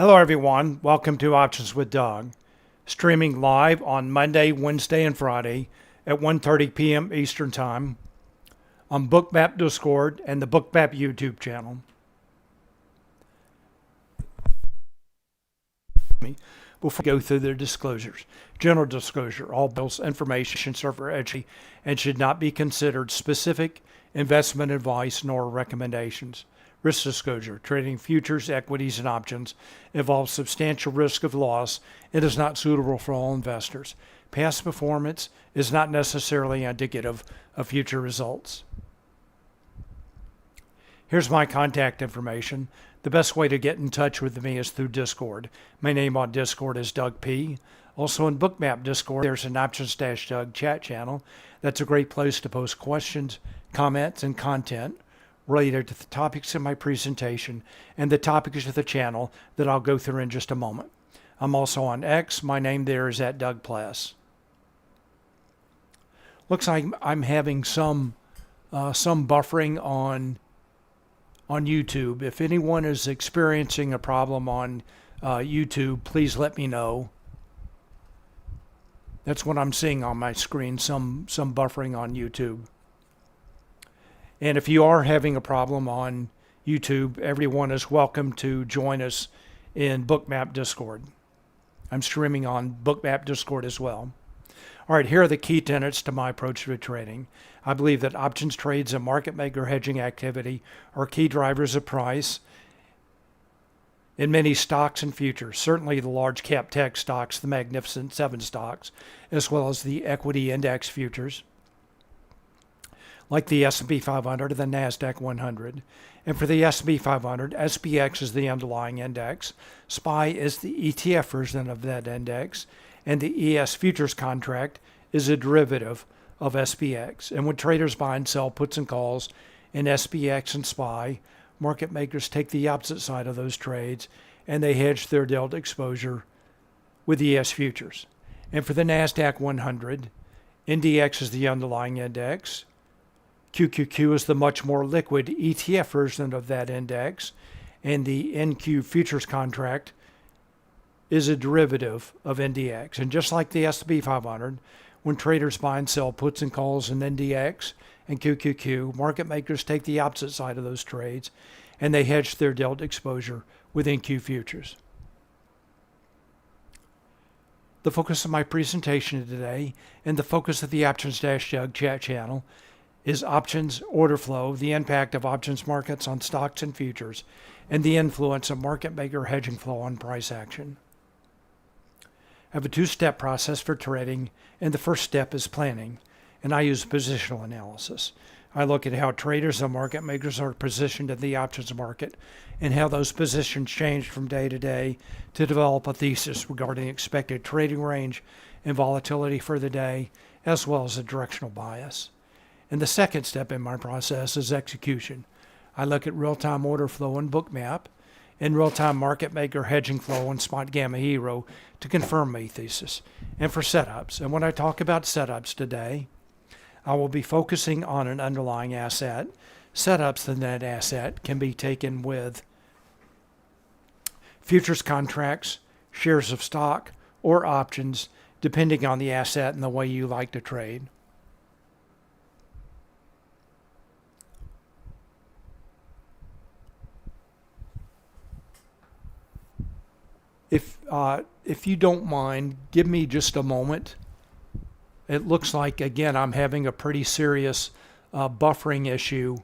Hello everyone, welcome to Options with Doug, streaming live on Monday, Wednesday, and Friday at 1:30 p.m. Eastern Time on Bookmap Discord and the Bookmap YouTube channel. Before we go through the disclosures, general disclosure, all bills, information served for education and should not be considered specific investment advice nor recommendations. Risk disclosure, trading futures, equities, and options involves substantial risk of loss and is not suitable for all investors. Past performance is not necessarily indicative of future results. Here's my contact information. The best way to get in touch with me is through Discord. My name on Discord is Doug P. Also in Bookmap Discord, there's an Options-Doug chat channel. That's a great place to post questions, comments, and content related to the topics in my presentation and the topics of the channel that I'll go through in just a moment. I'm also on X. My name there is @DougPless. Looks like I'm having some buffering on YouTube. If anyone is experiencing a problem on YouTube, please let me know. That's what I'm seeing on my screen, some buffering on YouTube. And if you are having a problem on YouTube, everyone is welcome to join us in Bookmap Discord. I'm streaming on Bookmap Discord as well. All right, here are the key tenets to my approach to trading. I believe that options trades and market maker hedging activity are key drivers of price in many stocks and futures, certainly the large cap tech stocks, the Magnificent Seven stocks, as well as the equity index futures, like the S&P 500 or the NASDAQ 100. And for the S&P 500, SPX is the underlying index, SPY is the ETF version of that index, and the ES futures contract is a derivative of SPX. And when traders buy and sell puts and calls in SPX and SPY, market makers take the opposite side of those trades and they hedge their delta exposure with ES futures. And for the NASDAQ 100, NDX is the underlying index, QQQ is the much more liquid ETF version of that index, and the NQ futures contract is a derivative of NDX. And just like the S&P 500, when traders buy and sell puts and calls in NDX and QQQ, market makers take the opposite side of those trades and they hedge their delta exposure with NQ futures. The focus of my presentation today and the focus of the Options-Doug chat channel is options order flow, the impact of options markets on stocks and futures, and the influence of market maker hedging flow on price action. I have a two-step process for trading, and the first step is planning, and I use positional analysis. I look at how traders and market makers are positioned in the options market and how those positions change from day to day to develop a thesis regarding expected trading range and volatility for the day, as well as a directional bias. And the second step in my process is execution. I look at real-time order flow in Bookmap and real-time market maker hedging flow in Spotgamma Hero to confirm my thesis and for setups. And when I talk about setups today, I will be focusing on an underlying asset. Setups in that asset can be taken with futures contracts, shares of stock, or options, depending on the asset and the way you like to trade. If you don't mind, give me just a moment. It looks like, again, I'm having a pretty serious buffering issue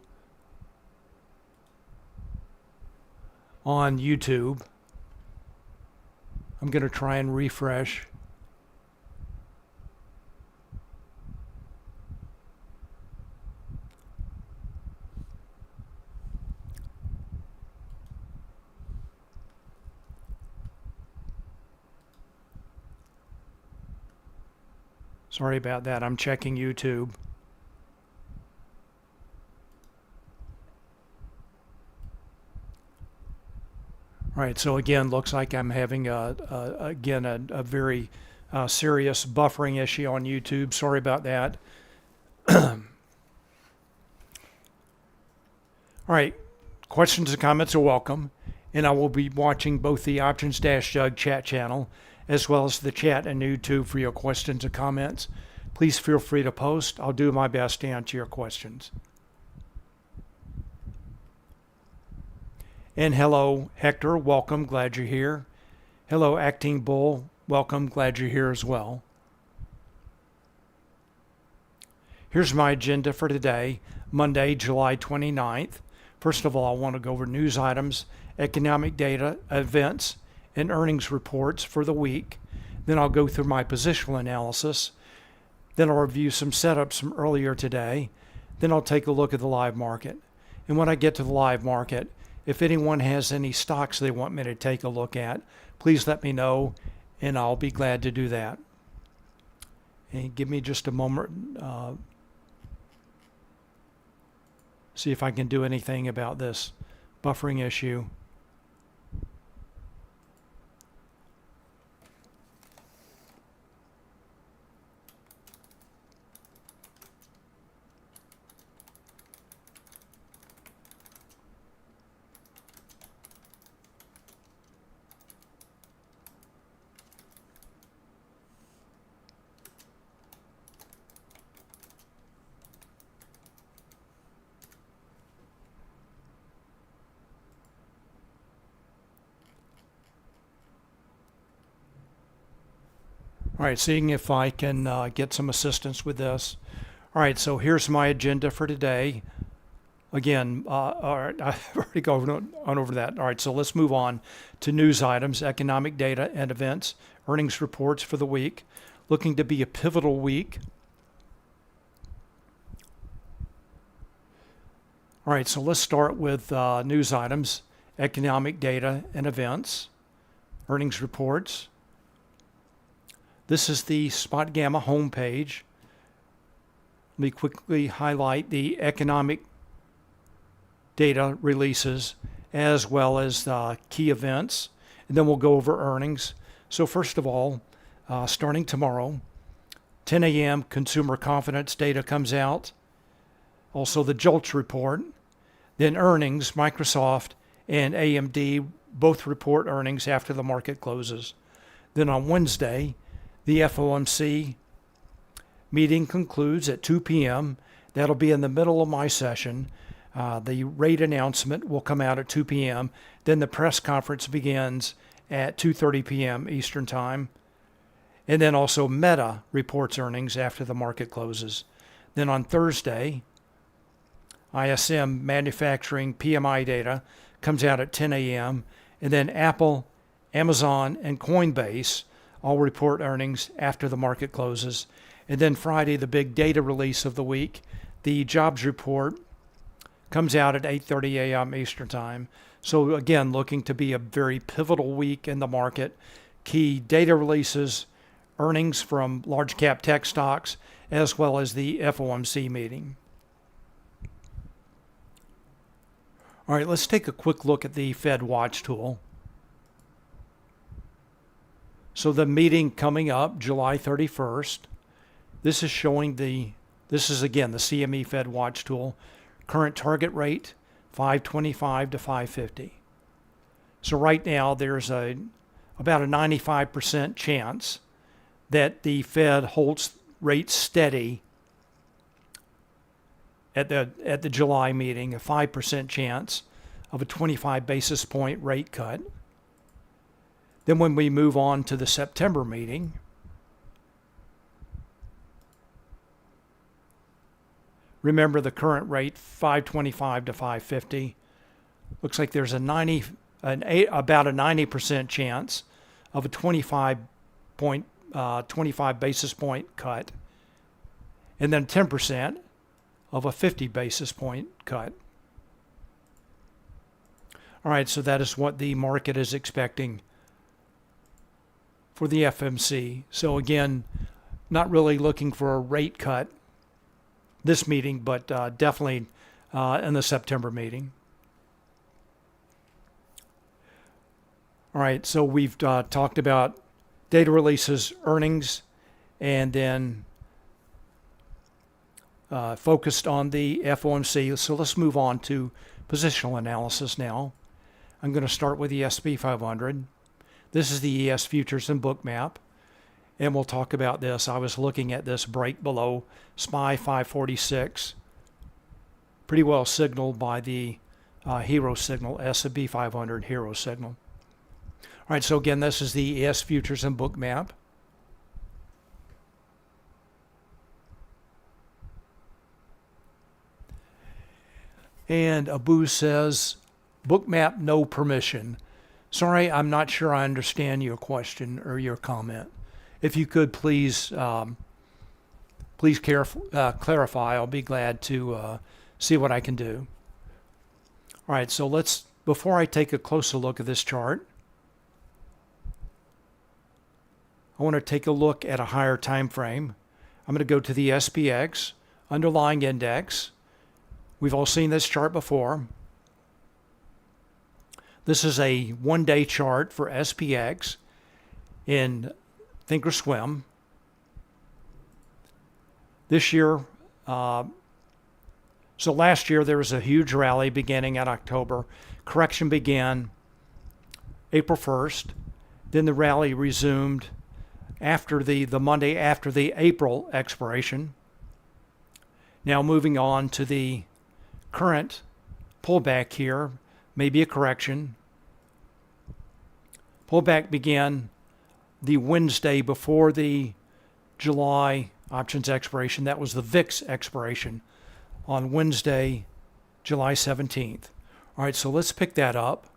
on YouTube. I'm going to try and refresh. Sorry about that. I'm checking YouTube. All right, so again, looks like I'm having a very serious buffering issue on YouTube. Sorry about that. All right, questions and comments are welcome. and I will be watching both the Options-Jug chat channel as well as the chat and YouTube for your questions and comments. Please feel free to post. I'll do my best to answer your questions. And hello, Hector. Welcome. Glad you're here. Hello, Acting Bull. Welcome. Glad you're here as well. Here's my agenda for today, Monday, July 29th. First of all, I want to go over news items, economic data, events, and earnings reports for the week. Then I'll go through my positional analysis. Then I'll review some setups from earlier today. Then I'll take a look at the live market. And when I get to the live market, if anyone has any stocks they want me to take a look at, please let me know, and I'll be glad to do that. And give me just a moment. See if I can do anything about this buffering issue. All right, seeing if I can get some assistance with this. All right, so here's my agenda for today. Again, all right, I've already gone on over that. All right, so let's move on to news items, economic data and events, earnings reports for the week. Looking to be a pivotal week. All right, so let's start with news items, economic data and events, earnings reports. This is the Spotgamma homepage. Let me quickly highlight the economic data releases as well as key events, and then we'll go over earnings. So first of all, starting tomorrow, 10 a.m. consumer confidence data comes out. Also the JOLTS report. Then earnings, Microsoft and AMD both report earnings after the market closes. Then on Wednesday, the FOMC meeting concludes at 2 p.m. That'll be in the middle of my session. The rate announcement will come out at 2 p.m. Then the press conference begins at 2:30 p.m. Eastern Time. And then also Meta reports earnings after the market closes. Then on Thursday, ISM manufacturing PMI data comes out at 10 a.m. And then Apple, Amazon, and Coinbase all report earnings after the market closes. And then Friday, the big data release of the week, the jobs report comes out at 8:30 a.m. Eastern Time. So again, looking to be a very pivotal week in the market. Key data releases, earnings from large cap tech stocks, as well as the FOMC meeting. All right, let's take a quick look at the Fed Watch tool. So the meeting coming up, July 31st, this is showing this is again the CME Fed Watch tool, current target rate, 525 to 550. So right now there's about a 95% chance that the Fed holds rates steady at the July meeting, a 5% chance of a 25 basis point rate cut. Then when we move on to the September meeting, remember the current rate, 525 to 550. Looks like there's about a 90% chance of a 25 basis point cut, and then 10% of a 50 basis point cut. All right, so that is what the market is expecting for the FMC. So again, not really looking for a rate cut this meeting, but definitely in the September meeting. All right, so we've talked about data releases, earnings, and then focused on the FOMC. So let's move on to positional analysis now. I'm going to start with the SP 500. This is the ES Futures and Bookmap, and we'll talk about this. I was looking at this break below SPY 546, pretty well signaled by the hero signal, S&P 500 hero signal. All right, so again, this is the ES Futures and Bookmap. And Abu says, Bookmap no permission. Sorry, I'm not sure I understand your question or your comment. If you could please clarify, I'll be glad to see what I can do. All right, so before I take a closer look at this chart, I want to take a look at a higher time frame. I'm going to go to the SPX, underlying index. We've all seen this chart before. This is a one-day chart for SPX in Thinkorswim. This year, so last year there was a huge rally beginning in October. Correction began April 1st. Then the rally resumed after the Monday after the April expiration. Now moving on to the current pullback here, maybe a correction. Pullback began the Wednesday before the July options expiration. That was the VIX expiration on Wednesday, July 17th. All right, so let's pick that up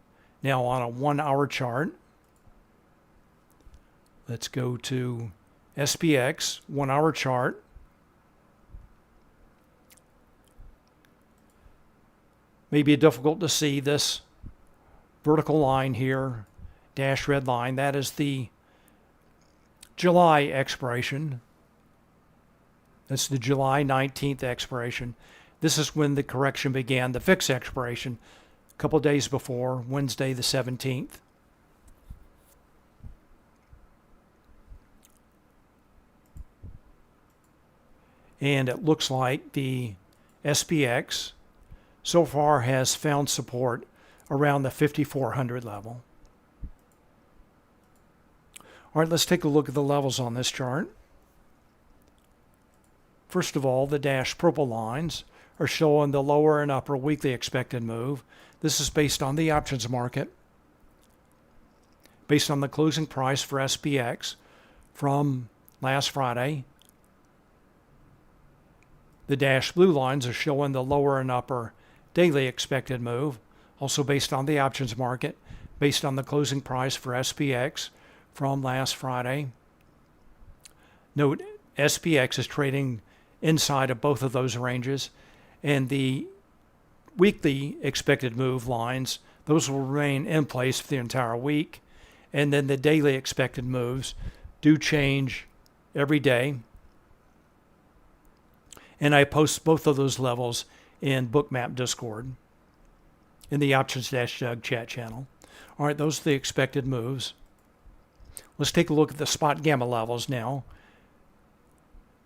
now on a 1 hour chart. Let's go to SPX, 1 hour chart. Maybe difficult to see this vertical line here, dash red line. That is the July expiration. That's the July 19th expiration. This is when the correction began, the VIX expiration, a couple days before, Wednesday the 17th. And it looks like the SPX so far has found support around the 5,400 level. All right, let's take a look at the levels on this chart. First of all, the dashed purple lines are showing the lower and upper weekly expected move. This is based on the options market, based on the closing price for SPX from last Friday. The dashed blue lines are showing the lower and upper daily expected move, also based on the options market, based on the closing price for SPX from last Friday. Note, SPX is trading inside of both of those ranges, and the weekly expected move lines, those will remain in place for the entire week, and then the daily expected moves do change every day. And I post both of those levels in Bookmap Discord, in the Options-Doug chat channel. All right, those are the expected moves. Let's take a look at the Spotgamma levels now.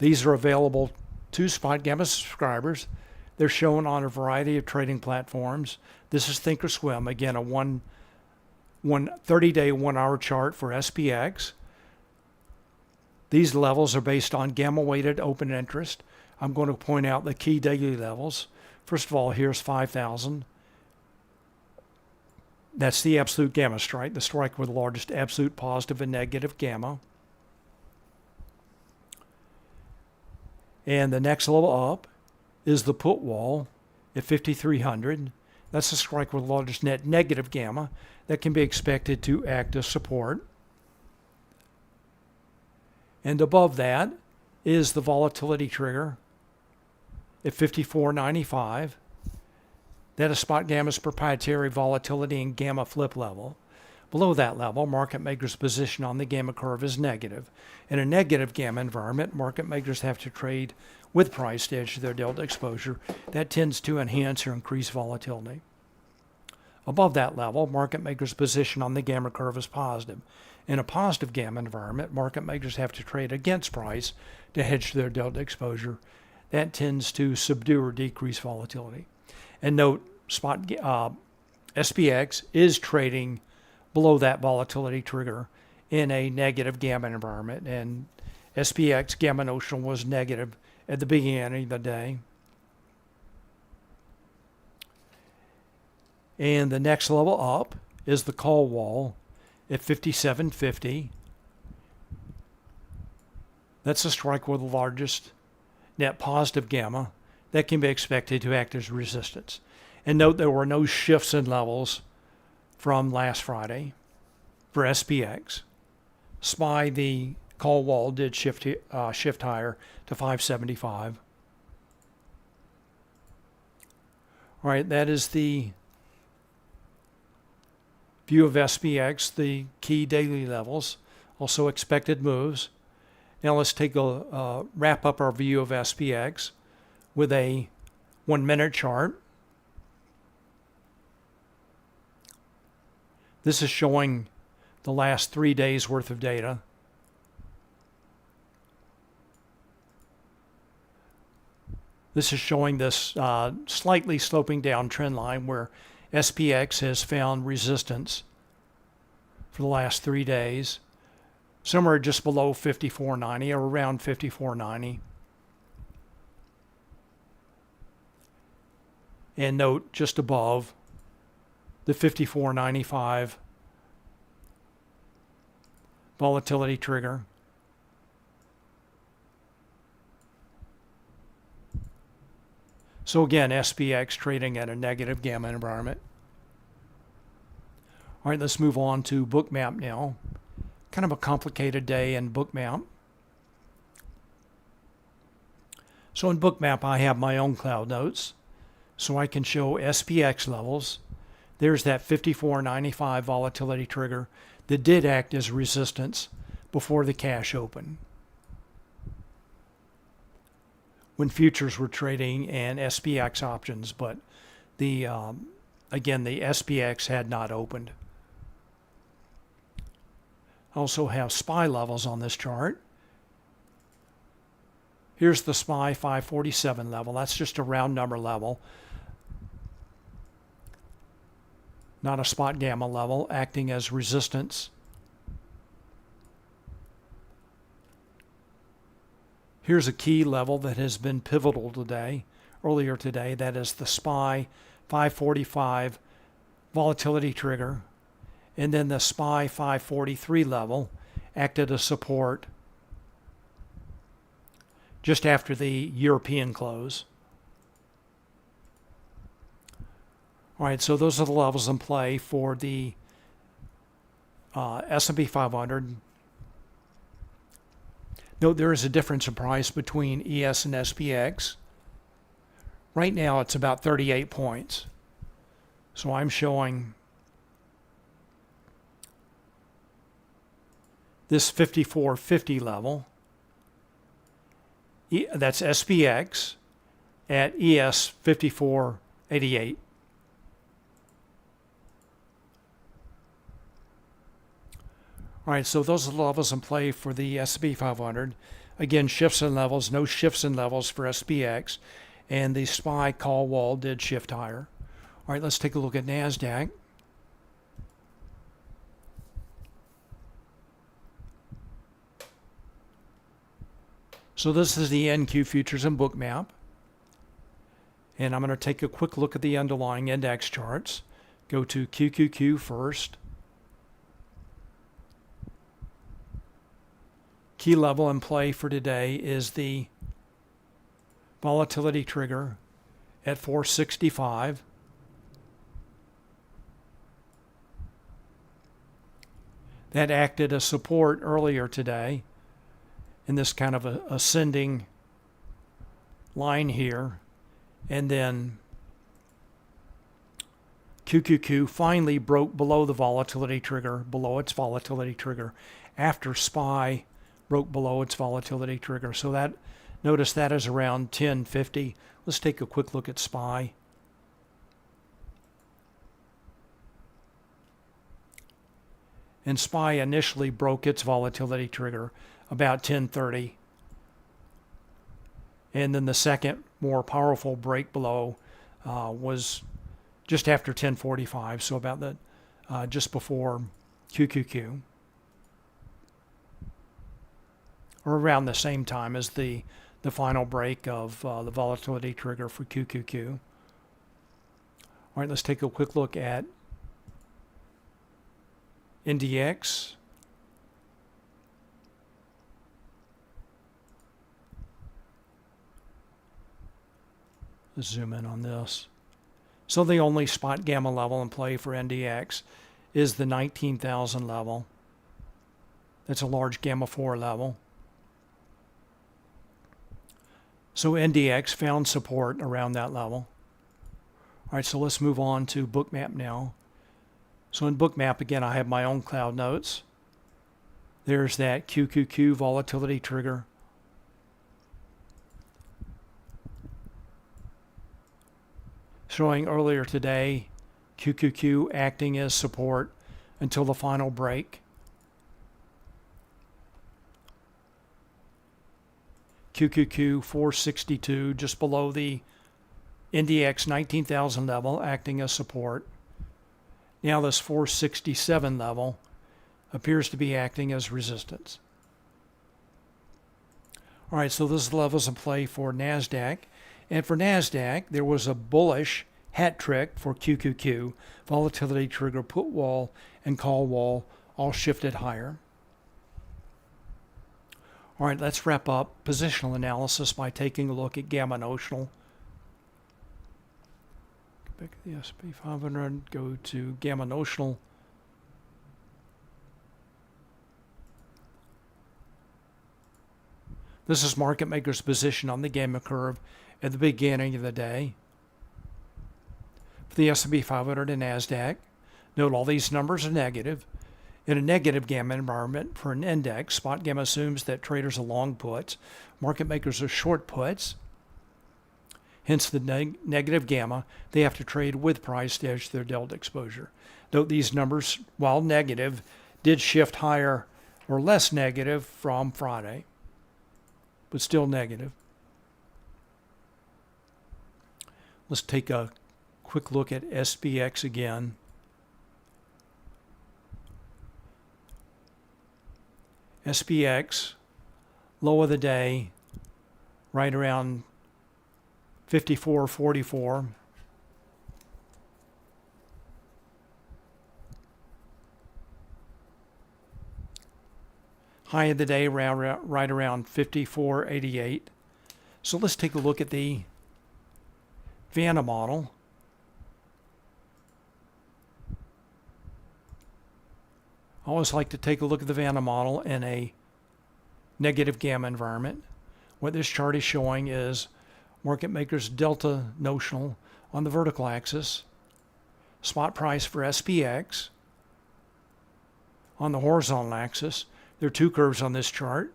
These are available to Spotgamma subscribers. They're shown on a variety of trading platforms. This is Thinkorswim, again, a 30-day 1 hour chart for SPX. These levels are based on gamma-weighted open interest. I'm going to point out the key daily levels. First of all, here's 5,000. That's the absolute gamma strike, the strike with the largest absolute positive and negative gamma. And the next level up is the put wall at 5,300. That's the strike with the largest net negative gamma that can be expected to act as support. And above that is the volatility trigger at 54.95. That is Spotgamma's proprietary volatility and gamma flip level. Below that level, market makers' position on the gamma curve is negative. In a negative gamma environment, market makers have to trade with price to hedge their delta exposure. That tends to enhance or increase volatility. Above that level, market makers' position on the gamma curve is positive. In a positive gamma environment, market makers have to trade against price to hedge their delta exposure. That tends to subdue or decrease volatility. And note, SPX is trading below that volatility trigger in a negative gamma environment, and SPX gamma notional was negative at the beginning of the day. And the next level up is the call wall at 57.50. That's a strike with the largest net positive gamma that can be expected to act as resistance. And note there were no shifts in levels from last Friday for SPX. SPY, the call wall, did shift higher to 575. All right, that is the view of SPX, the key daily levels, also expected moves. Now let's take a wrap up our view of SPX with a 1-minute chart. This is showing the last 3 days worth of data. This is showing this slightly sloping down trend line where SPX has found resistance for the last 3 days, somewhere just below 54.90 or around 54.90. And note just above the 54.95 volatility trigger. So again, SPX trading at a negative gamma environment. All right, let's move on to Bookmap now. Kind of a complicated day in Bookmap. So in Bookmap, I have my own cloud notes, so I can show SPX levels. There's that 54.95 volatility trigger that did act as resistance before the cash open, when futures were trading and SPX options, but the again, the SPX had not opened. I also have SPY levels on this chart. Here's the SPY 547 level. That's just a round number level, not a Spotgamma level, acting as resistance. Here's a key level that has been pivotal earlier today. That is the SPY 545 volatility trigger. And then the SPY 543 level acted as support just after the European close. All right, so those are the levels in play for the S&P 500. Note there is a difference in price between ES and SPX. Right now it's about 38 points. So I'm showing this 54.50 level. That's SPX at ES 54.88. All right, so those are the levels in play for the S&P 500. Again, shifts in levels, no shifts in levels for SPX, and the SPY call wall did shift higher. All right, let's take a look at NASDAQ. So this is the NQ futures and Bookmap. And I'm going to take a quick look at the underlying index charts. Go to QQQ first. Key level in play for today is the volatility trigger at 465. That acted as support earlier today in this kind of ascending line here. And then QQQ finally broke below the volatility trigger, below its volatility trigger, after SPY broke below its volatility trigger. So that, notice that is around 1050. Let's take a quick look at SPY. And SPY initially broke its volatility trigger about 1030. And then the second more powerful break below was just after 1045, so about the just before QQQ, or around the same time as the final break of the volatility trigger for QQQ. All right, let's take a quick look at NDX. Let's zoom in on this. So the only Spotgamma level in play for NDX is the 19,000 level. That's a large Gamma 4 level. So NDX found support around that level. All right, so let's move on to Bookmap now. So in Bookmap, again, I have my own cloud notes. There's that QQQ volatility trigger. Showing earlier today, QQQ acting as support until the final break. QQQ 462 just below the NDX 19,000 level acting as support. Now this 467 level appears to be acting as resistance. All right, so this is the levels in play for NASDAQ. And for NASDAQ, there was a bullish hat trick for QQQ, volatility trigger, put wall, and call wall all shifted higher. All right, let's wrap up positional analysis by taking a look at gamma notional. Back to the S&P 500, go to gamma notional. This is market maker's position on the gamma curve at the beginning of the day. For the S&P 500 and NASDAQ, note all these numbers are negative. In a negative gamma environment for an index, Spotgamma assumes that traders are long puts, market makers are short puts. Hence the negative gamma, they have to trade with price to hedge their delta exposure. Note these numbers, while negative, did shift higher or less negative from Friday, but still negative. Let's take a quick look at SPX again. SPX, low of the day, right around 54.44. High of the day right around 54.88. So let's take a look at the VANA model. I always like to take a look at the VANA model in a negative gamma environment. What this chart is showing is market maker's delta notional on the vertical axis, spot price for SPX on the horizontal axis. There are two curves on this chart.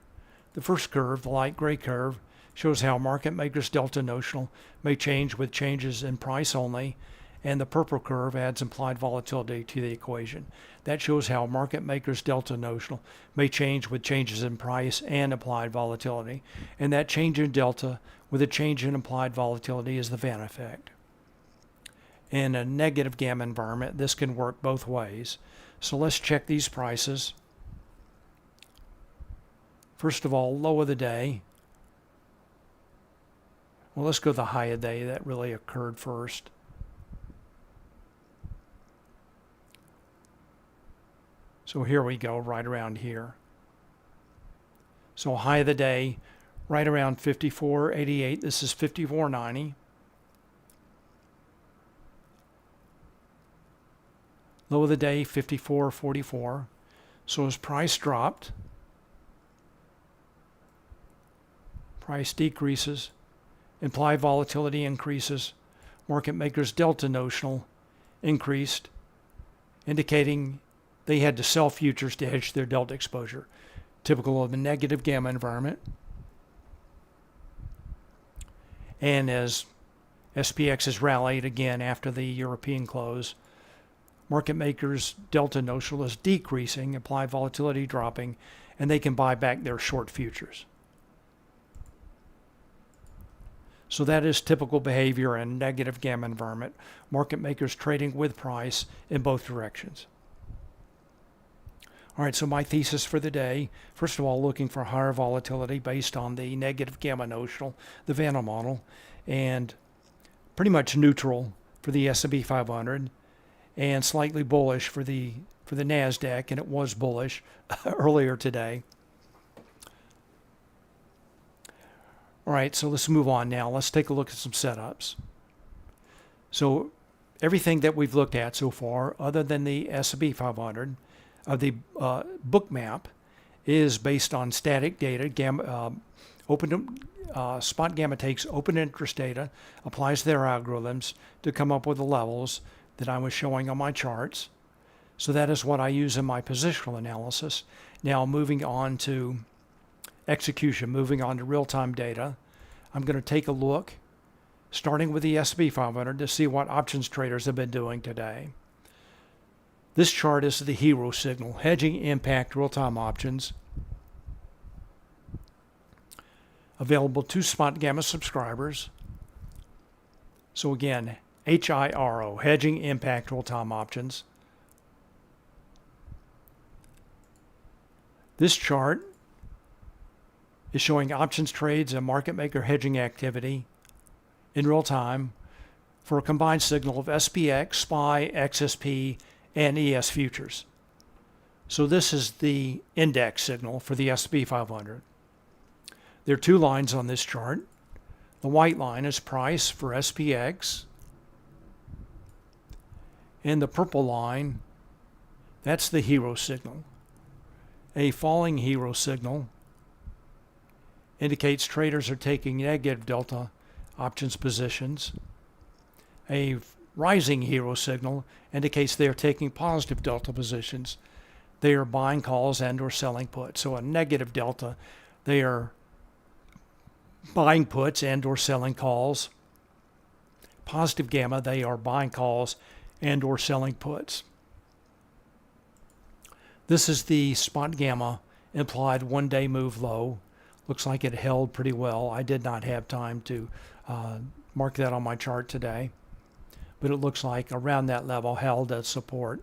The first curve, the light gray curve, shows how market maker's delta notional may change with changes in price only, and the purple curve adds implied volatility to the equation. That shows how market maker's delta notional may change with changes in price and applied volatility. And that change in delta with a change in implied volatility is the VANA effect. In a negative gamma environment, this can work both ways. So let's check these prices. First of all, low of the day. Well, let's go to the high of the day. That really occurred first. So here we go, right around here. So high of the day, right around 54.88. This is 54.90. Low of the day, 54.44. So as price dropped, price decreases, implied volatility increases, market maker's delta notional increased, indicating they had to sell futures to hedge their delta exposure, typical of a negative gamma environment. And as SPX has rallied again after the European close, market makers' delta notional is decreasing, implied volatility dropping, and they can buy back their short futures. So that is typical behavior in negative gamma environment. Market makers trading with price in both directions. All right, so my thesis for the day, first of all, looking for higher volatility based on the negative gamma notional, the VANA model, and pretty much neutral for the S&P 500, and slightly bullish for the NASDAQ, and it was bullish earlier today. All right, so let's move on now. Let's take a look at some setups. So everything that we've looked at so far, other than the S&P 500, the Bookmap, is based on static data. Spotgamma takes open interest data, applies their algorithms to come up with the levels that I was showing on my charts. So that is what I use in my positional analysis. Now moving on to execution, moving on to real-time data, I'm going to take a look, starting with the S&P 500, to see what options traders have been doing today. This chart is the hero signal, hedging impact real-time options, available to Spotgamma subscribers. So again, HIRO, hedging impact real-time options. This chart is showing options trades and market maker hedging activity in real time for a combined signal of SPX, SPY, XSP, and ES futures. So this is the index signal for the S&P 500. There are two lines on this chart. The white line is price for SPX, and the purple line, that's the hero signal. A falling hero signal indicates traders are taking negative delta options positions. A rising hero signal indicates they are taking positive delta positions. They are buying calls and or selling puts. So a negative delta, they are buying puts and or selling calls. Positive gamma, they are buying calls and or selling puts. This is the Spotgamma implied one-day move low. Looks like it held pretty well. I did not have time to mark that on my chart today, but it looks like around that level held as support.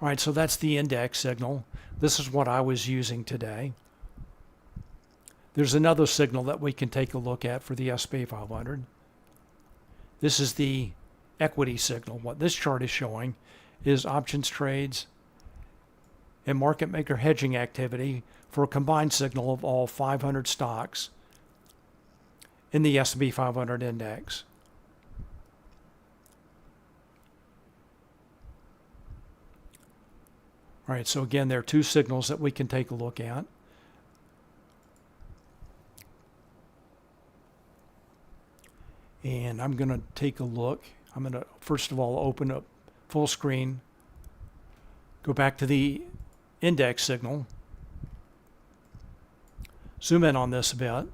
All right, so that's the index signal. This is what I was using today. There's another signal that we can take a look at for the S&P 500. This is the equity signal. What this chart is showing is options trades and market maker hedging activity for a combined signal of all 500 stocks in the S&P 500 index. All right, so again, there are two signals that we can take a look at. And I'm going to take a look. I'm going to, first of all, open up full screen, go back to the index signal, zoom in on this a bit.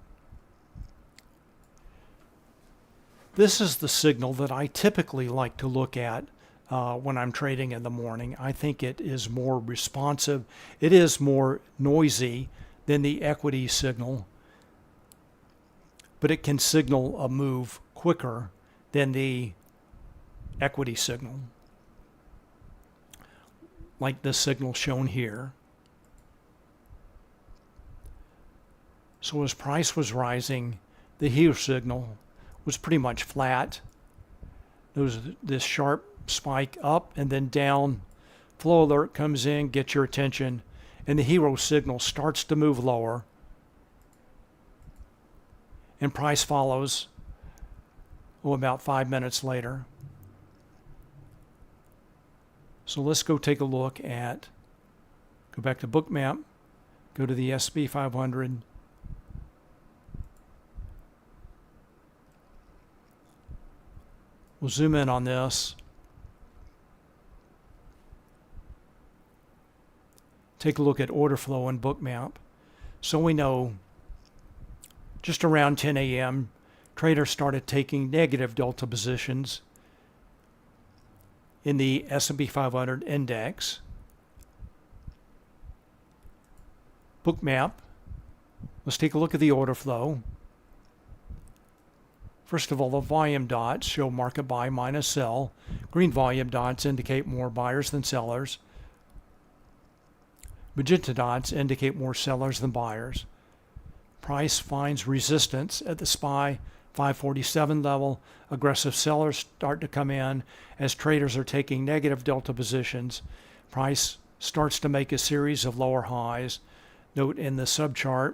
This is the signal that I typically like to look at when I'm trading in the morning. I think it is more responsive. It is more noisy than the equity signal, but it can signal a move quicker than the equity signal, like the signal shown here. So as price was rising, the hero signal was pretty much flat. There was this sharp spike up and then down. Flow alert comes in, gets your attention, and the hero signal starts to move lower, and price follows about 5 minutes later. So let's go take a look at, go back to Bookmap, go to the S&P 500. We'll zoom in on this. Take a look at order flow in Bookmap. So we know just around 10 a.m., traders started taking negative delta positions in the S&P 500 index. Bookmap, let's take a look at the order flow. First of all, the volume dots show market buy minus sell. Green volume dots indicate more buyers than sellers. Magenta dots indicate more sellers than buyers. Price finds resistance at the SPY 547 level. Aggressive sellers start to come in as traders are taking negative delta positions. Price starts to make a series of lower highs. Note in the subchart,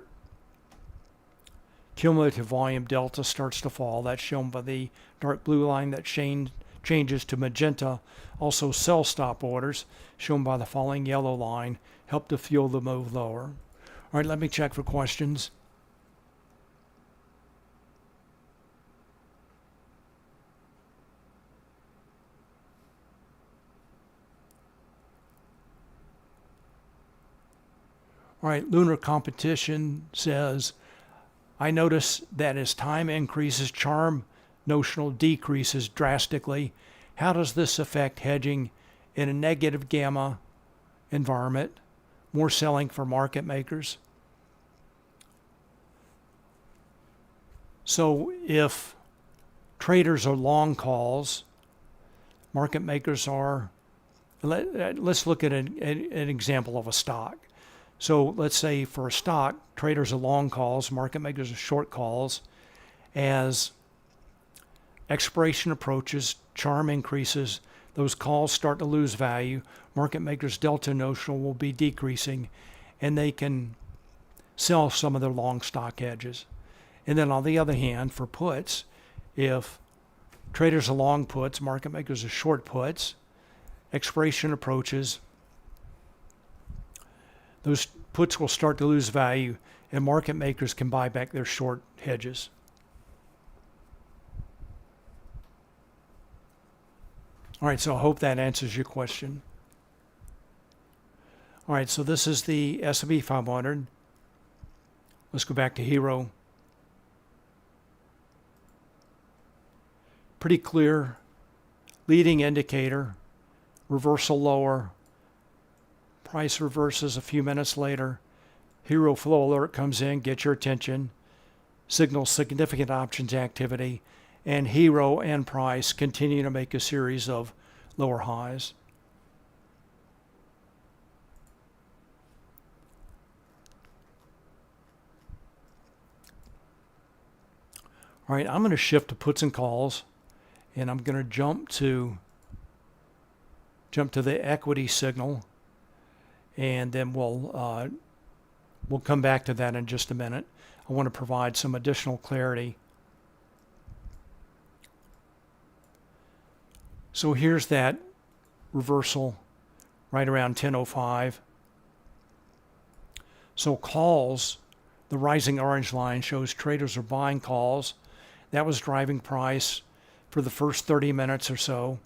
cumulative volume delta starts to fall. That's shown by the dark blue line that changes to magenta. Also, sell stop orders, shown by the falling yellow line, help to fuel the move lower. All right, let me check for questions. All right, Lunar Competition says, I notice that as time increases, charm notional decreases drastically. How does this affect hedging in a negative gamma environment? More selling for market makers. So if traders are long calls, market makers are, let's look at an example of a stock. So let's say for a stock, traders are long calls, market makers are short calls. As expiration approaches, charm increases, those calls start to lose value, market makers' delta notional will be decreasing, and they can sell some of their long stock hedges. And then on the other hand, for puts, if traders are long puts, market makers are short puts, expiration approaches, those puts will start to lose value, and market makers can buy back their short hedges. All right, so I hope that answers your question. All right, so this is the S&P 500. Let's go back to Hero. Pretty clear leading indicator, reversal lower. Price reverses a few minutes later. Hero flow alert comes in, get your attention, signals significant options activity, and Hero and price continue to make a series of lower highs. All right, I'm going to shift to puts and calls, and I'm going to jump to the equity signal. And then we'll come back to that in just a minute. I want to provide some additional clarity. So here's that reversal right around 10:05. So calls, the rising orange line shows traders are buying calls. That was driving price for the first 30 minutes or so.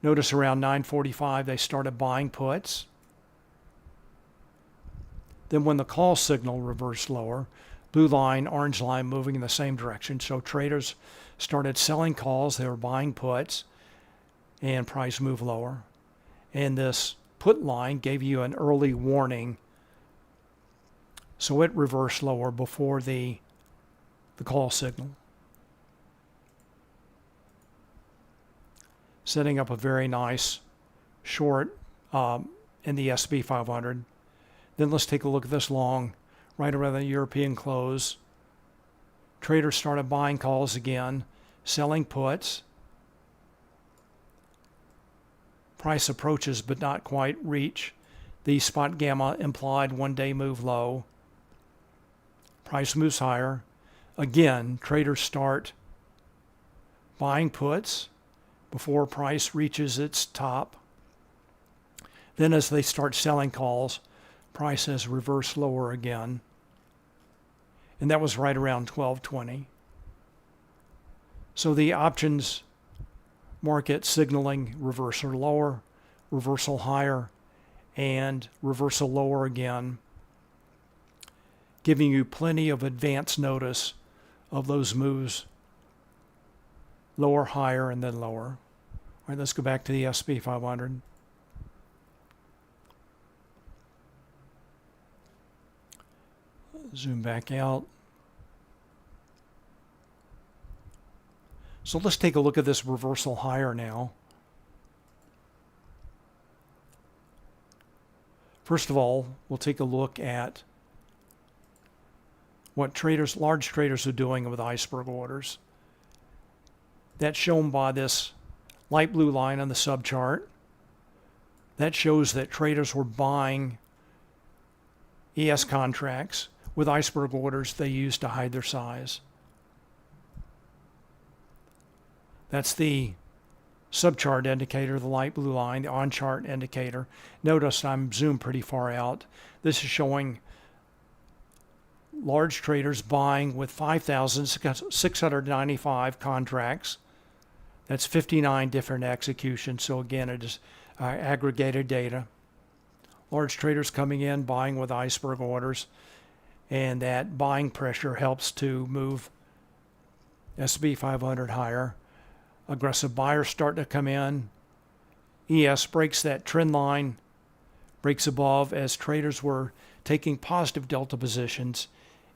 Notice around 9:45 they started buying puts. Then when the call signal reversed lower, blue line, orange line moving in the same direction. So traders started selling calls, they were buying puts, and price moved lower. And this put line gave you an early warning. So it reversed lower before the call signal, setting up a very nice short in the S&P 500. Then let's take a look at this long, right around the European close. Traders started buying calls again, selling puts. Price approaches but not quite reach the Spotgamma implied one-day move low. Price moves higher. Again, traders start buying puts before price reaches its top. Then as they start selling calls, price has reversed lower again. And that was right around 12:20. So the options market signaling reversal lower, reversal higher, and reversal lower again, giving you plenty of advance notice of those moves lower, higher, and then lower. All right, let's go back to the S&P 500. Zoom back out. So let's take a look at this reversal higher now. First of all, we'll take a look at what large traders are doing with iceberg orders. That's shown by this light blue line on the subchart. That shows that traders were buying ES contracts with iceberg orders they used to hide their size. That's the subchart indicator, the light blue line, the on-chart indicator. Notice I'm zoomed pretty far out. This is showing large traders buying with 5,695 contracts. That's 59 different executions. So again, it is aggregated data. Large traders coming in, buying with iceberg orders, and that buying pressure helps to move S&P 500 higher. Aggressive buyers start to come in. ES breaks that trend line, breaks above as traders were taking positive delta positions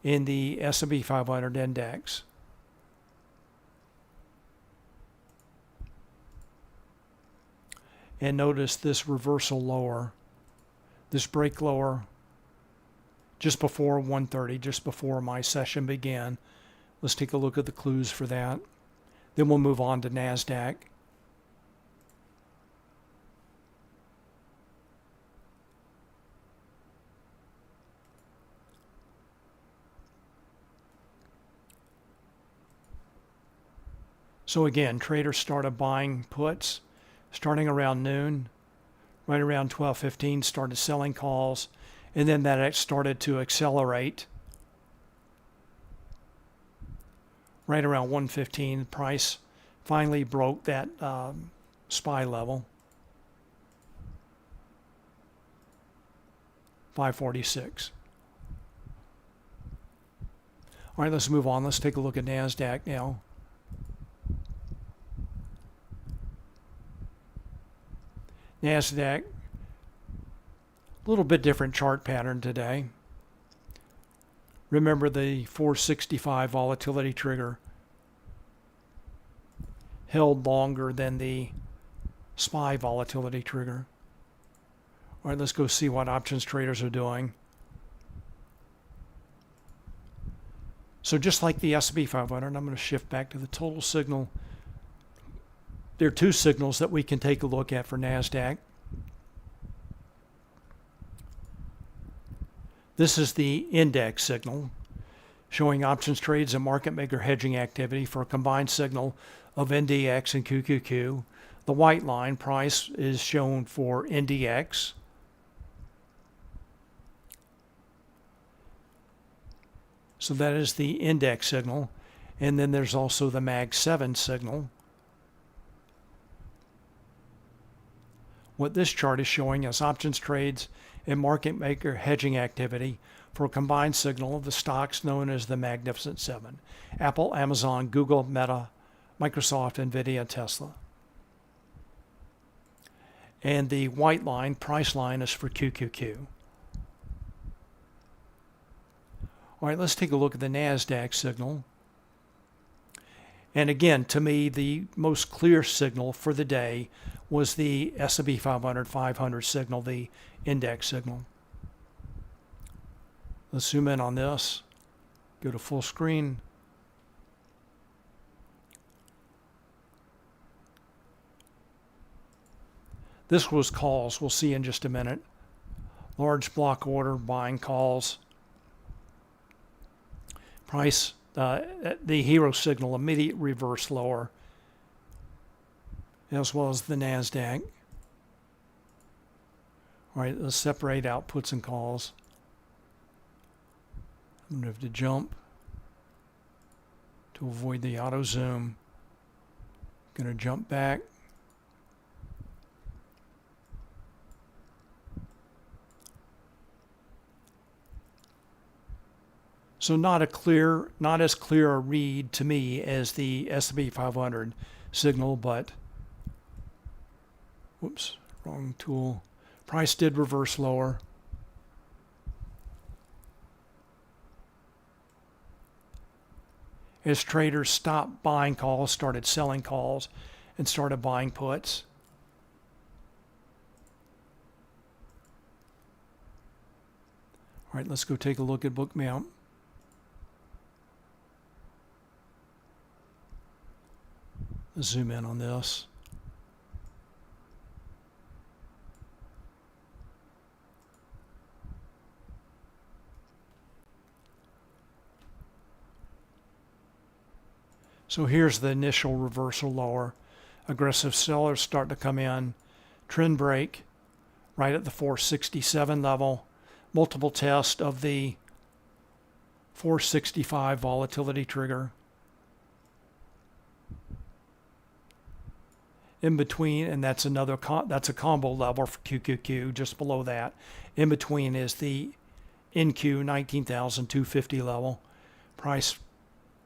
in the S&P 500 index. And notice this reversal lower, this break lower just before 1:30, just before my session began. Let's take a look at the clues for that. Then we'll move on to NASDAQ. So again, traders started buying puts starting around noon. Right around 12:15 started selling calls, and then that started to accelerate. Right around 1:15, the price finally broke that SPY level, 546. All right, let's move on. Let's take a look at NASDAQ now. NASDAQ, a little bit different chart pattern today. Remember the 465 volatility trigger held longer than the SPY volatility trigger. All right, let's go see what options traders are doing. So just like the S&P 500, I'm going to shift back to the total signal. There are two signals that we can take a look at for NASDAQ. This is the index signal, showing options trades and market maker hedging activity for a combined signal of NDX and QQQ. The white line price is shown for NDX. So that is the index signal. And then there's also the MAG 7 signal. What this chart is showing is options trades and market maker hedging activity for a combined signal of the stocks known as the Magnificent Seven: Apple, Amazon, Google, Meta, Microsoft, NVIDIA, Tesla. And the white line, price line, is for QQQ. All right, let's take a look at the NASDAQ signal. And again, to me, the most clear signal for the day was the S&P 500 signal, the index signal. Let's zoom in on this. Go to full screen. This was calls. We'll see in just a minute. Large block order buying calls. Price, the hero signal, immediate reverse lower, as well as the NASDAQ. All right, let's separate out puts and calls. I'm going to have to jump to avoid the auto zoom. Going to jump back. So not as clear a read to me as the S&P 500 signal, but whoops, wrong tool. Price did reverse lower. as traders stopped buying calls, started selling calls, and started buying puts. All right, let's go take a look at Bookmap. Let's zoom in on this. So here's the initial reversal lower. Aggressive sellers start to come in. Trend break right at the 467 level. Multiple test of the 465 volatility trigger. In between, and that's that's a combo level for QQQ, just below that. In between is the NQ 19,250 level. Price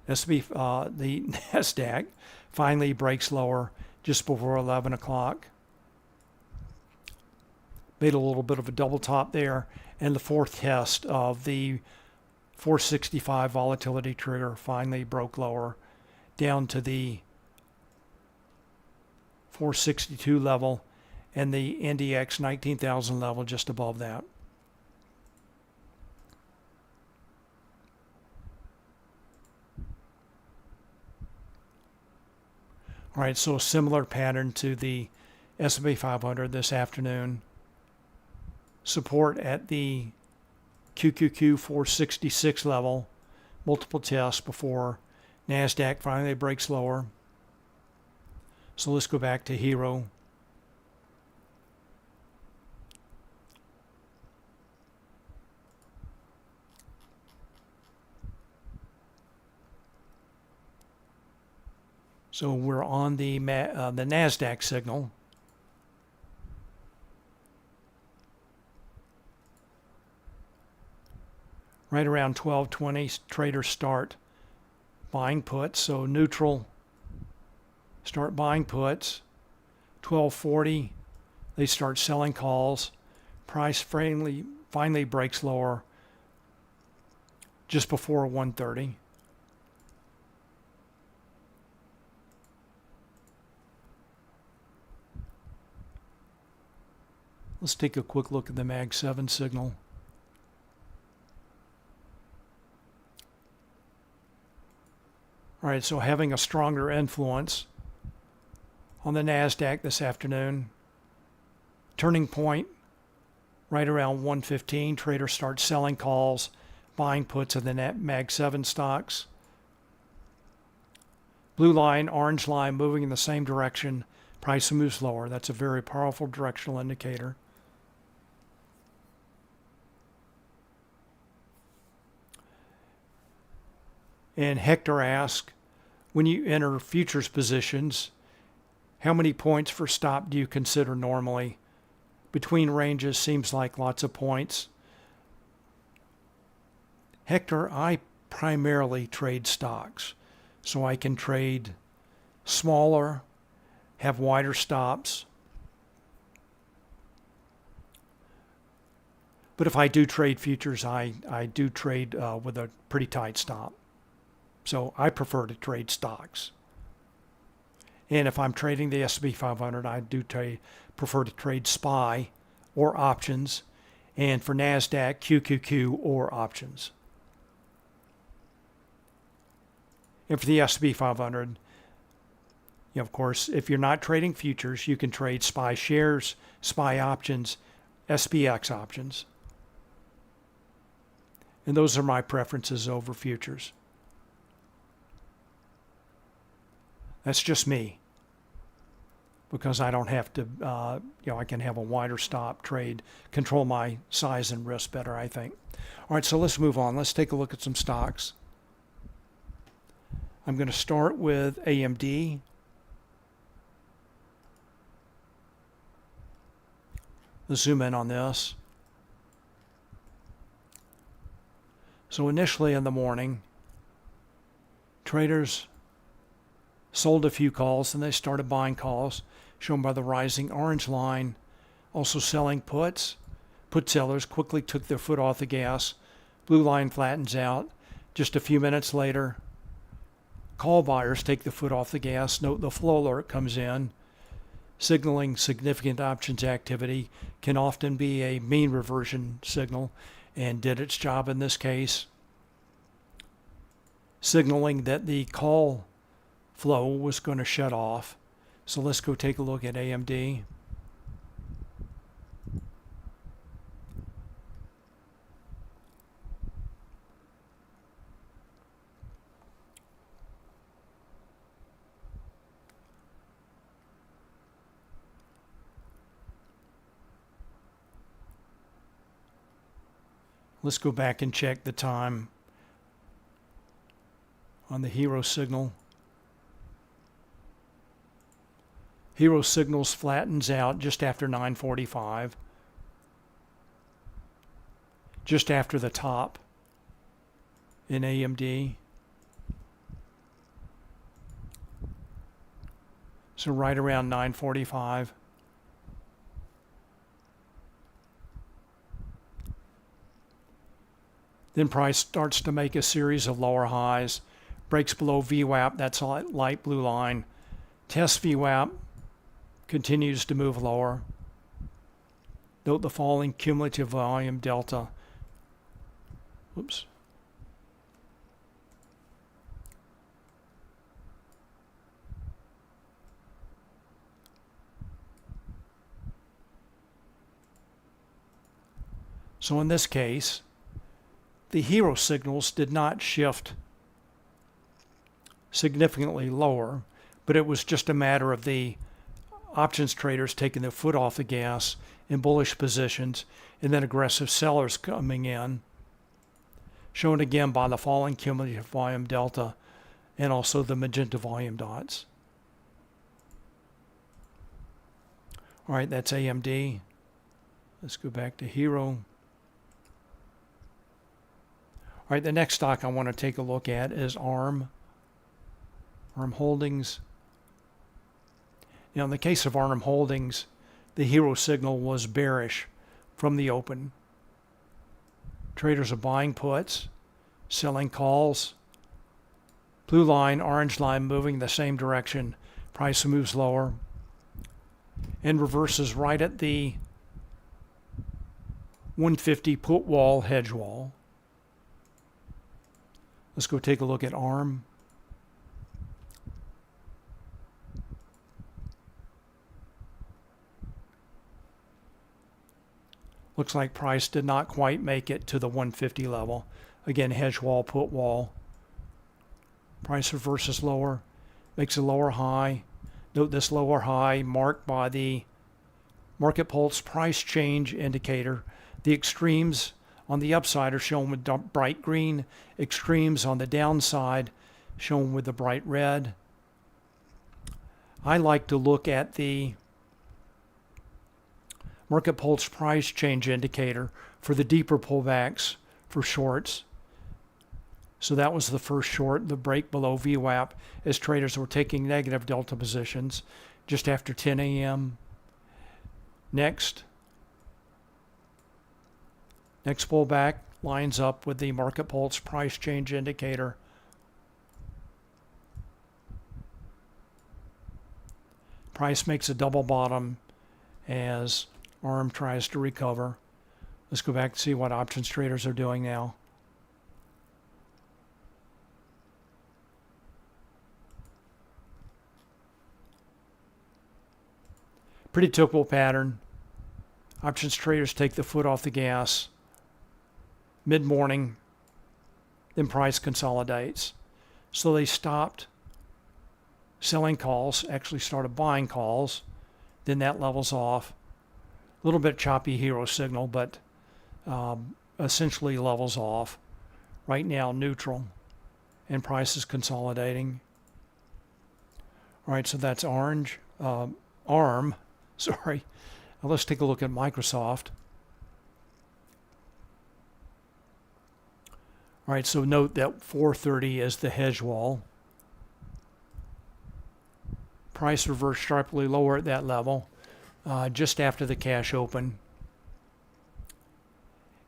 the NASDAQ finally breaks lower just before 11 o'clock. Made a little bit of a double top there, and the fourth test of the 465 volatility trigger finally broke lower down to the 462 level and the NDX 19,000 level just above that. All right, so a similar pattern to the S&P 500 this afternoon. Support at the QQQ 466 level, multiple tests before NASDAQ finally breaks lower. So let's go back to Hero. So we're on the NASDAQ signal. Right around 12:20, traders start buying puts. So neutral, start buying puts. 12:40, they start selling calls. Price finally breaks lower just before 1:30. Let's take a quick look at the Mag 7 signal. All right, so having a stronger influence on the NASDAQ this afternoon. Turning point right around 1:15. Traders start selling calls, buying puts of the Mag 7 stocks. Blue line, orange line moving in the same direction. Price moves lower. That's a very powerful directional indicator. And Hector asks, when you enter futures positions, how many points for stop do you consider normally? Between ranges seems like lots of points. Hector, I primarily trade stocks. So I can trade smaller, have wider stops. But if I do trade futures, I do trade with a pretty tight stop. So I prefer to trade stocks. And if I'm trading the S&P 500, I do prefer to trade SPY or options. And for NASDAQ, QQQ or options. And for the S&P 500, of course, if you're not trading futures, you can trade SPY shares, SPY options, SPX options. And those are my preferences over futures. That's just me, because I don't have to, I can have a wider stop trade, control my size and risk better, I think. All right, so let's move on. Let's take a look at some stocks. I'm going to start with AMD. Let's zoom in on this. So initially in the morning, traders sold a few calls and they started buying calls, shown by the rising orange line. Also selling puts. Put sellers quickly took their foot off the gas. Blue line flattens out. Just a few minutes later, call buyers take the foot off the gas. Note the flow alert comes in, signaling significant options activity. Can often be a mean reversion signal, and did its job in this case, signaling that the call flow was going to shut off. So let's go take a look at AMD. Let's go back and check the time on the hero signal. Hero signals flattens out just after 9:45, just after the top in AMD. So right around 9:45. Then price starts to make a series of lower highs, breaks below VWAP, that's a light blue line, tests VWAP, continues to move lower. Note the falling cumulative volume delta. Oops. So in this case, the hero signals did not shift significantly lower, but it was just a matter of the options traders taking their foot off the gas in bullish positions and then aggressive sellers coming in, shown again by the falling cumulative volume delta and also the magenta volume dots. All right, that's AMD. Let's go back to hero. All right, the next stock I want to take a look at is ARM Holdings. Now, in the case of ARM Holdings, the hero signal was bearish from the open. Traders are buying puts, selling calls. Blue line, orange line moving the same direction. Price moves lower and reverses right at the 150 put wall, hedge wall. Let's go take a look at ARM. Looks like price did not quite make it to the 150 level. Again, hedge wall, put wall. Price reverses lower, makes a lower high. Note this lower high marked by the market pulse price change indicator. The extremes on the upside are shown with bright green, extremes on the downside shown with the bright red. I like to look at the market pulse price change indicator for the deeper pullbacks for shorts. So that was the first short, the break below VWAP, as traders were taking negative delta positions just after 10 a.m. Next pullback lines up with the market pulse price change indicator. Price makes a double bottom as ARM tries to recover. Let's go back and see what options traders are doing now. Pretty typical pattern. Options traders take the foot off the gas mid-morning, then price consolidates. So they stopped selling calls, actually started buying calls, then that levels off. A little bit choppy hero signal, but essentially levels off. Right now, neutral, and price is consolidating. All right, so that's ARM. Sorry. Now let's take a look at Microsoft. All right, so note that 430 is the hedge wall. Price reversed sharply lower at that level just after the cash open.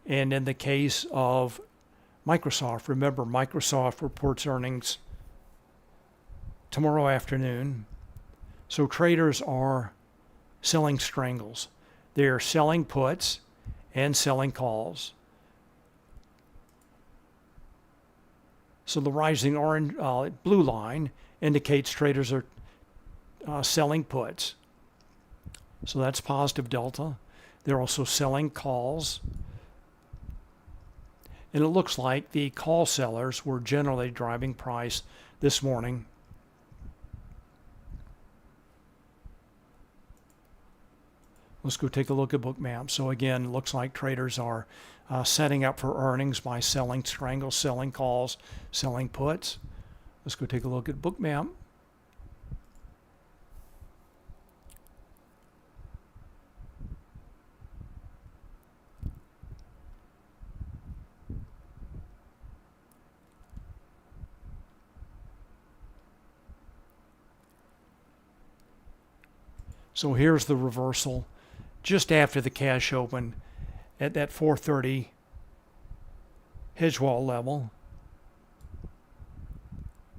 And in the case of Microsoft, remember Microsoft reports earnings tomorrow afternoon. So traders are selling strangles. They're selling puts and selling calls. So the rising orange, blue line indicates traders are selling puts. So that's positive delta. They're also selling calls. And it looks like the call sellers were generally driving price this morning. Let's go take a look at Bookmap. So again, it looks like traders are setting up for earnings by selling strangles, selling calls, selling puts. Let's go take a look at Bookmap. So here's the reversal just after the cash open at that 430 hedge wall level.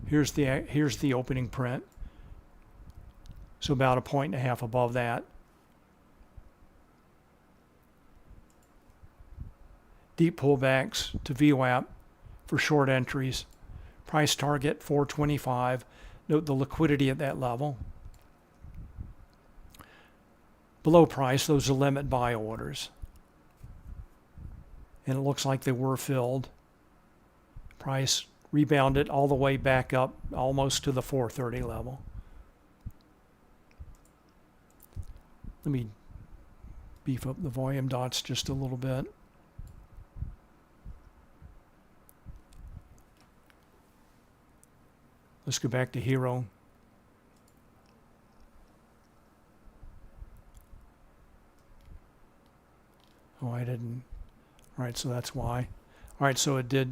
Here's the opening print. So about 1.5 points above that. Deep pullbacks to VWAP for short entries. Price target 425. Note the liquidity at that level. Below price, those are limit buy orders. And it looks like they were filled. Price rebounded all the way back up almost to the 430 level. Let me beef up the volume dots just a little bit. Let's go back to Hero. Oh, I didn't. All right, so that's why. All right, so it did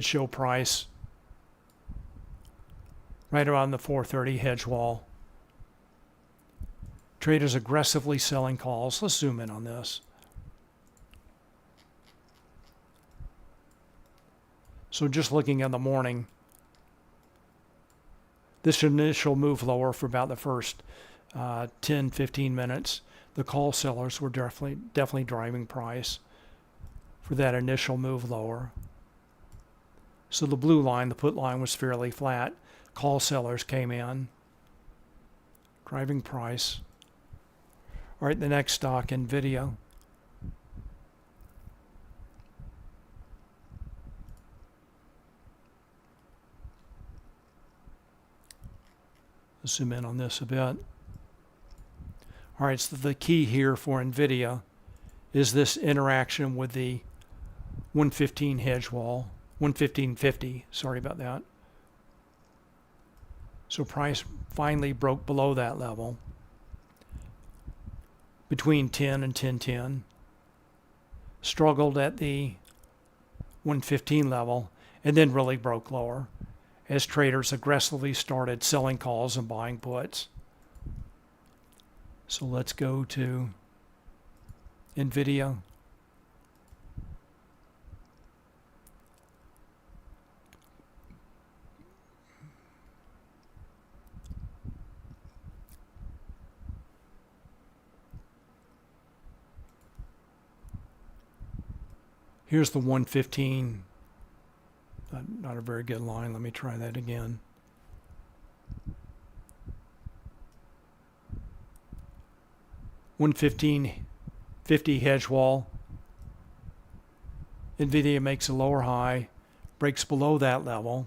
show price right around the 430 hedge wall. Traders aggressively selling calls. Let's zoom in on this. So just looking at the morning, this initial move lower for about the first 10, 15 minutes. The call sellers were definitely driving price for that initial move lower. So the blue line, the put line, was fairly flat. Call sellers came in, driving price. All right, the next stock, NVIDIA. Let's zoom in on this a bit. All right, so the key here for NVIDIA is this interaction with the 115 hedge wall, 115.50, sorry about that. So price finally broke below that level, between 10 and 10.10, struggled at the 115 level, and then really broke lower as traders aggressively started selling calls and buying puts. So let's go to NVIDIA. Here's the 115. Not a very good line. Let me try that again. $115.50 hedge wall. NVIDIA makes a lower high, breaks below that level.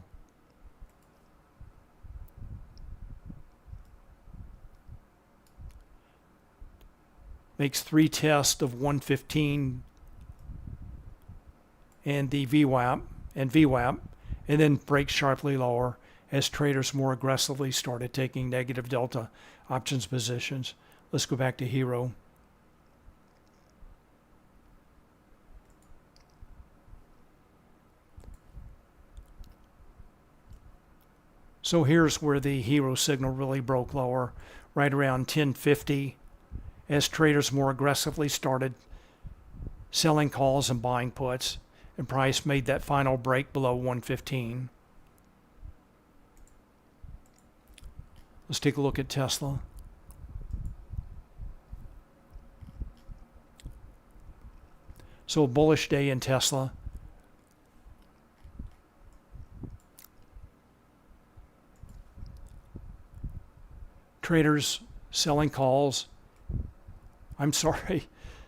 Makes 3 tests of 115 and the VWAP, and then breaks sharply lower as traders more aggressively started taking negative delta options positions. Let's go back to Hero. So here's where the Hero signal really broke lower, right around 10.50, as traders more aggressively started selling calls and buying puts, and price made that final break below 115. Let's take a look at Tesla. So a bullish day in Tesla. Traders selling calls. I'm sorry,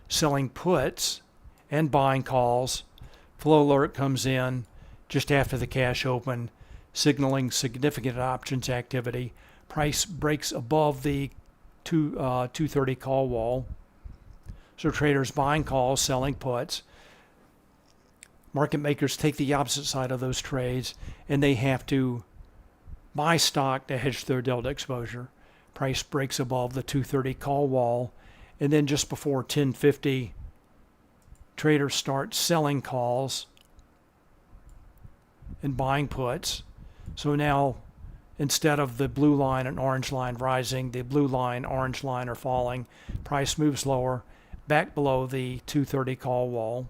selling puts and buying calls. Flow alert comes in just after the cash open, signaling significant options activity. Price breaks above the 230 call wall. So traders buying calls, selling puts. Market makers take the opposite side of those trades, and they have to buy stock to hedge their delta exposure. Price breaks above the 230 call wall, and then just before 1050, traders start selling calls and buying puts. So now, instead of the blue line and orange line rising, the blue line, orange line are falling. Price moves lower, back below the 230 call wall.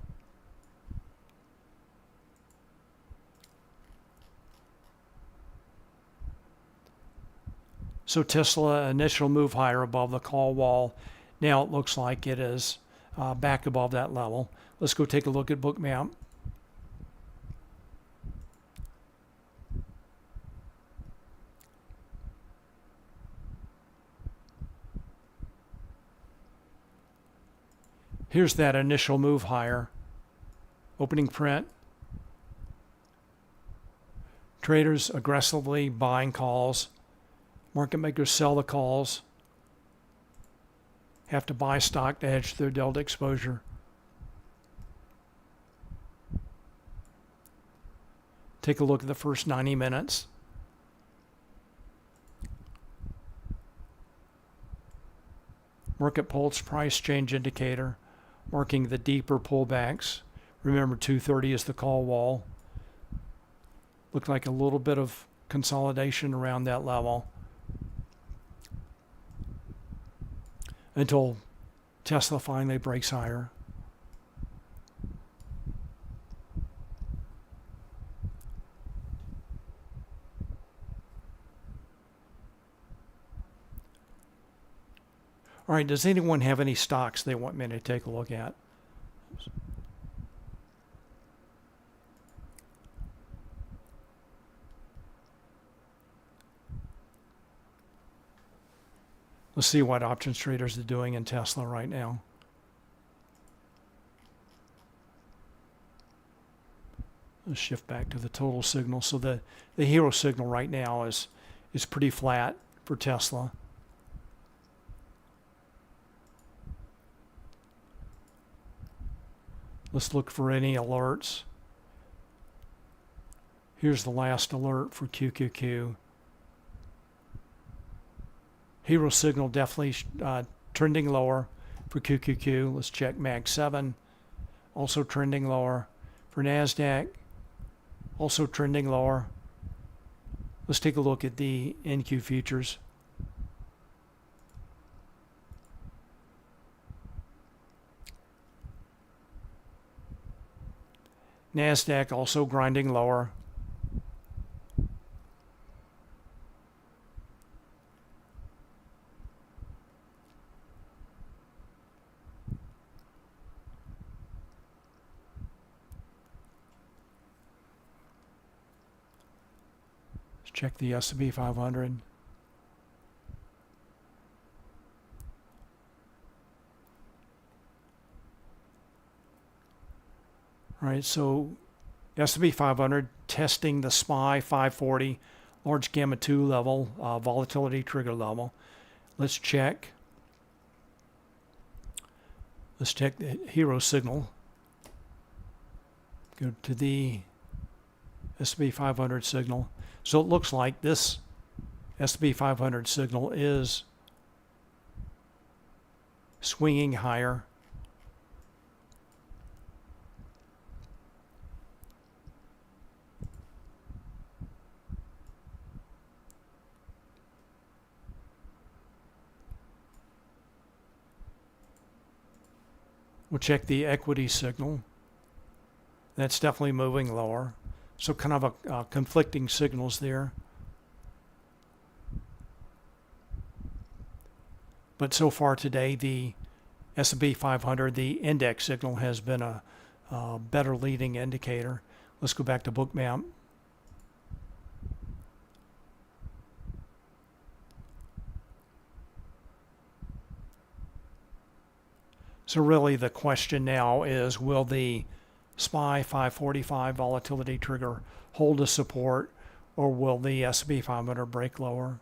So Tesla, initial move higher above the call wall. Now it looks like it is back above that level. Let's go take a look at Bookmap. Here's that initial move higher. Opening print. Traders aggressively buying calls. Market makers sell the calls. Have to buy stock to hedge their delta exposure. Take a look at the first 90 minutes. Market pulse price change indicator, marking the deeper pullbacks. Remember, 230 is the call wall. Looked like a little bit of consolidation around that level until Tesla finally breaks higher. All right, does anyone have any stocks they want me to take a look at? Let's see what options traders are doing in Tesla right now. Let's shift back to the total signal. So the hero signal right now is pretty flat for Tesla. Let's look for any alerts. Here's the last alert for QQQ. Hero signal definitely trending lower for QQQ. Let's check MAG 7. Also trending lower. For NASDAQ, also trending lower. Let's take a look at the NQ futures. NASDAQ also grinding lower. Let's check the S&P 500. All right, so S&P 500 testing the SPY 540 large gamma 2 level, volatility trigger level. Let's check. Let's check the hero signal. Go to the S&P 500 signal. So it looks like this S&P 500 signal is swinging higher. We'll check the equity signal. That's definitely moving lower. So kind of a conflicting signals there. But so far today, the S&P 500, the index signal, has been a better leading indicator. Let's go back to Bookmap. So really the question now is, will the SPY 545 volatility trigger hold a support, or will the S&P 500 break lower?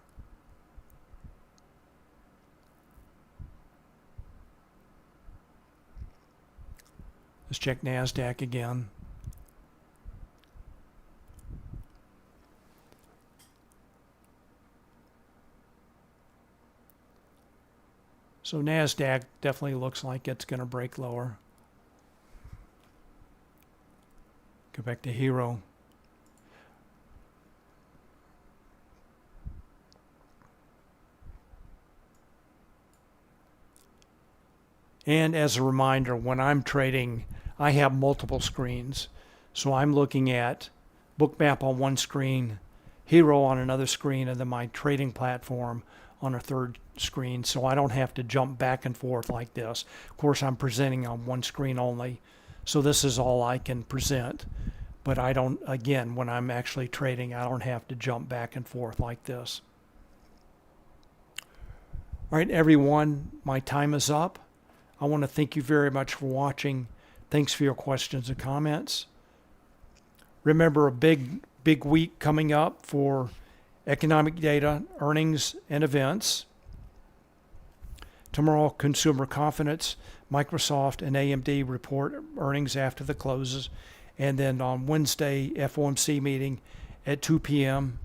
Let's check NASDAQ again. So NASDAQ definitely looks like it's going to break lower. Go back to Hero. And as a reminder, when I'm trading, I have multiple screens. So I'm looking at Bookmap on one screen, Hero on another screen, and then my trading platform on a third screen, so I don't have to jump back and forth like this. Of course, I'm presenting on one screen only, so this is all I can present. But I don't, again, when I'm actually trading, I don't have to jump back and forth like this. All right, everyone, my time is up. I want to thank you very much for watching. Thanks for your questions and comments. Remember, a big week coming up for economic data, earnings, and events. Tomorrow, consumer confidence, Microsoft and AMD report earnings after the closes. And then on Wednesday, FOMC meeting at 2 p.m.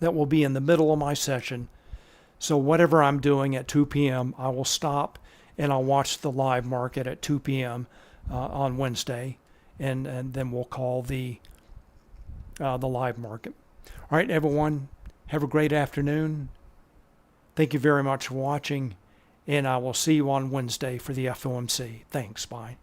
That will be in the middle of my session. So whatever I'm doing at 2 p.m., I will stop and I'll watch the live market at 2 p.m. On Wednesday. And then we'll call the live market. All right, everyone, have a great afternoon. Thank you very much for watching, and I will see you on Wednesday for the FOMC. Thanks. Bye.